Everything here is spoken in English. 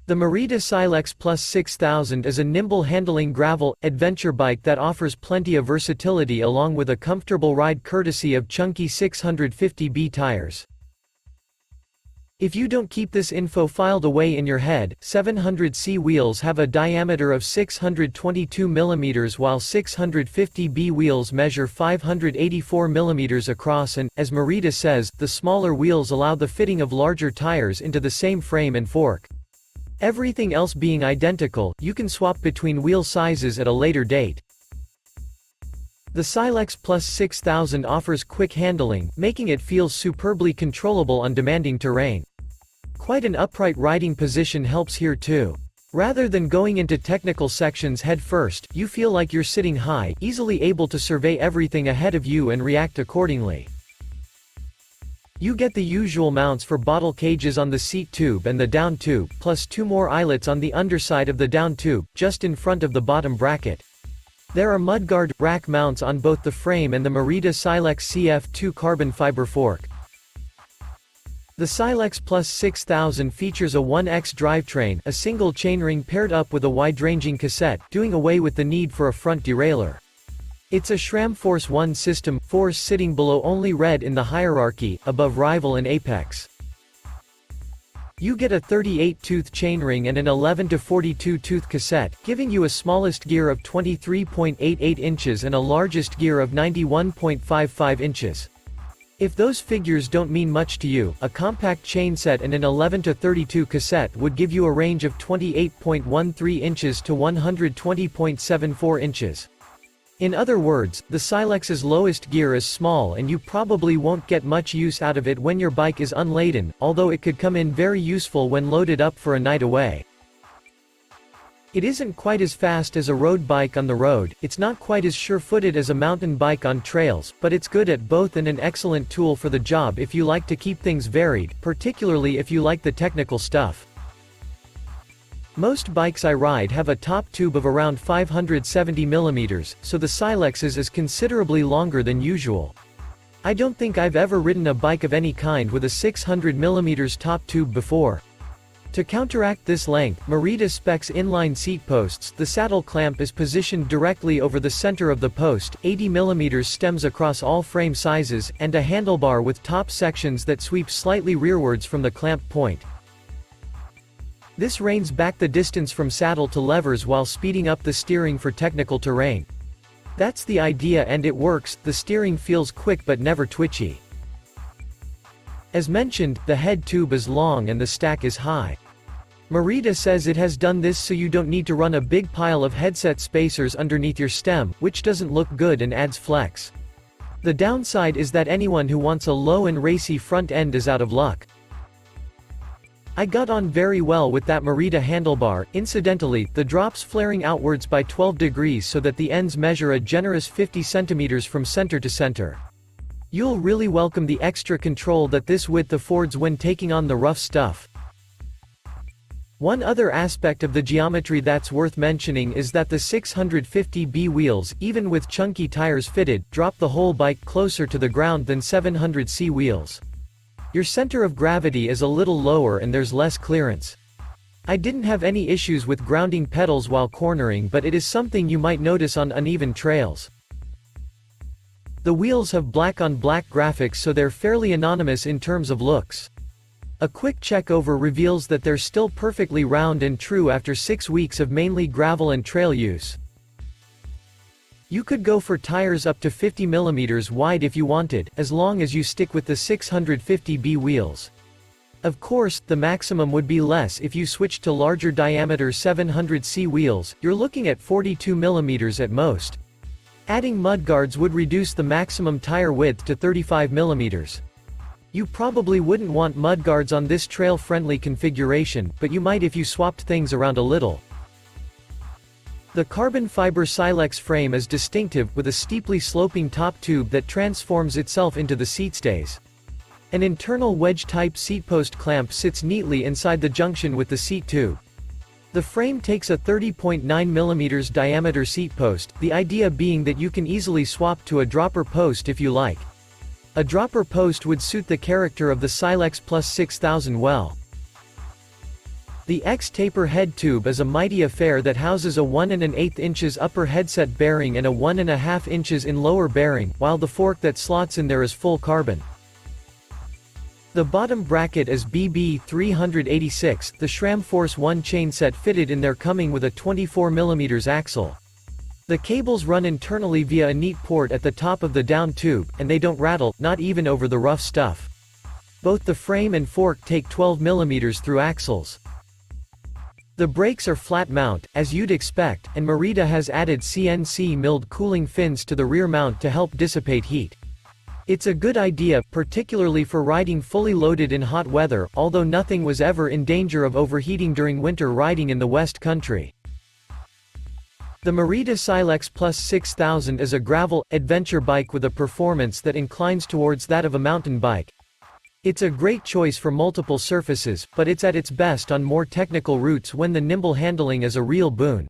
The Merida Silex Plus 6000 is a nimble-handling gravel, adventure bike that offers plenty of versatility along with a comfortable ride courtesy of chunky 650B tires. If you don't keep this info filed away in your head, 700C wheels have a diameter of 622 mm while 650B wheels measure 584 mm across and, as Merida says, the smaller wheels allow the fitting of larger tires into the same frame and fork. Everything else being identical, you can swap between wheel sizes at a later date. The Silex Plus 6000 offers quick handling, making it feel superbly controllable on demanding terrain. Quite an upright riding position helps here too. Rather than going into technical sections head first, you feel like you're sitting high, easily able to survey everything ahead of you and react accordingly. You get the usual mounts for bottle cages on the seat tube and the down tube, plus 2 more eyelets on the underside of the down tube, just in front of the bottom bracket. There are mudguard, rack mounts on both the frame and the Merida Silex CF2 carbon fiber fork. The Silex Plus 6000 features a 1X drivetrain, a single chainring paired up with a wide-ranging cassette, doing away with the need for a front derailleur. It's a SRAM Force 1 system, Force sitting below only red in the hierarchy, above Rival and Apex. You get a 38-tooth chainring and an 11 to 42-tooth cassette, giving you a smallest gear of 23.88 inches and a largest gear of 91.55 inches. If those figures don't mean much to you, a compact chainset and an 11 to 32 cassette would give you a range of 28.13 inches to 120.74 inches. In other words, the Silex's lowest gear is small and you probably won't get much use out of it when your bike is unladen, although it could come in very useful when loaded up for a night away. It isn't quite as fast as a road bike on the road, it's not quite as sure-footed as a mountain bike on trails, but it's good at both and an excellent tool for the job if you like to keep things varied, particularly if you like the technical stuff. Most bikes I ride have a top tube of around 570 mm, so the Silex's is considerably longer than usual. I don't think I've ever ridden a bike of any kind with a 600 mm top tube before. To counteract this length, Merida specs inline seat posts. The saddle clamp is positioned directly over the center of the post, 80 mm stems across all frame sizes, and a handlebar with top sections that sweep slightly rearwards from the clamp point. This reins back the distance from saddle to levers while speeding up the steering for technical terrain. That's the idea and it works, the steering feels quick but never twitchy. As mentioned, the head tube is long and the stack is high. Merida says it has done this so you don't need to run a big pile of headset spacers underneath your stem, which doesn't look good and adds flex. The downside is that anyone who wants a low and racy front end is out of luck. I got on very well with that Merida handlebar. Incidentally, the drop's flaring outwards by 12 degrees so that the ends measure a generous 50 centimeters from center to center. You'll really welcome the extra control that this width affords when taking on the rough stuff. One other aspect of the geometry that's worth mentioning is that the 650B wheels, even with chunky tires fitted, drop the whole bike closer to the ground than 700C wheels. Your center of gravity is a little lower and there's less clearance. I didn't have any issues with grounding pedals while cornering, but it is something you might notice on uneven trails. The wheels have black on black graphics, so they're fairly anonymous in terms of looks. A quick check over reveals that they're still perfectly round and true after 6 weeks of mainly gravel and trail use. You could go for tires up to 50 mm wide if you wanted, as long as you stick with the 650B wheels. Of course, the maximum would be less if you switched to larger diameter 700C wheels. You're looking at 42 mm at most. Adding mudguards would reduce the maximum tire width to 35 mm. You probably wouldn't want mudguards on this trail-friendly configuration, but you might if you swapped things around a little. The carbon fiber Silex frame is distinctive, with a steeply sloping top tube that transforms itself into the seat stays. An internal wedge-type seatpost clamp sits neatly inside the junction with the seat tube. The frame takes a 30.9 mm diameter seat post, the idea being that you can easily swap to a dropper post if you like. A dropper post would suit the character of the Silex Plus 6000 well. The X-taper head tube is a mighty affair that houses a 1 1/8 inches upper headset bearing and a 1 1/2 inches in lower bearing, while the fork that slots in there is full carbon. The bottom bracket is BB 386, the SRAM Force 1 chainset fitted in there coming with a 24 mm axle. The cables run internally via a neat port at the top of the down tube, and they don't rattle, not even over the rough stuff. Both the frame and fork take 12 mm through axles. The brakes are flat mount, as you'd expect, and Merida has added CNC milled cooling fins to the rear mount to help dissipate heat. It's a good idea, particularly for riding fully loaded in hot weather, although nothing was ever in danger of overheating during winter riding in the West Country. The Merida Silex Plus 6000 is a gravel, adventure bike with a performance that inclines towards that of a mountain bike. It's a great choice for multiple surfaces, but it's at its best on more technical routes when the nimble handling is a real boon.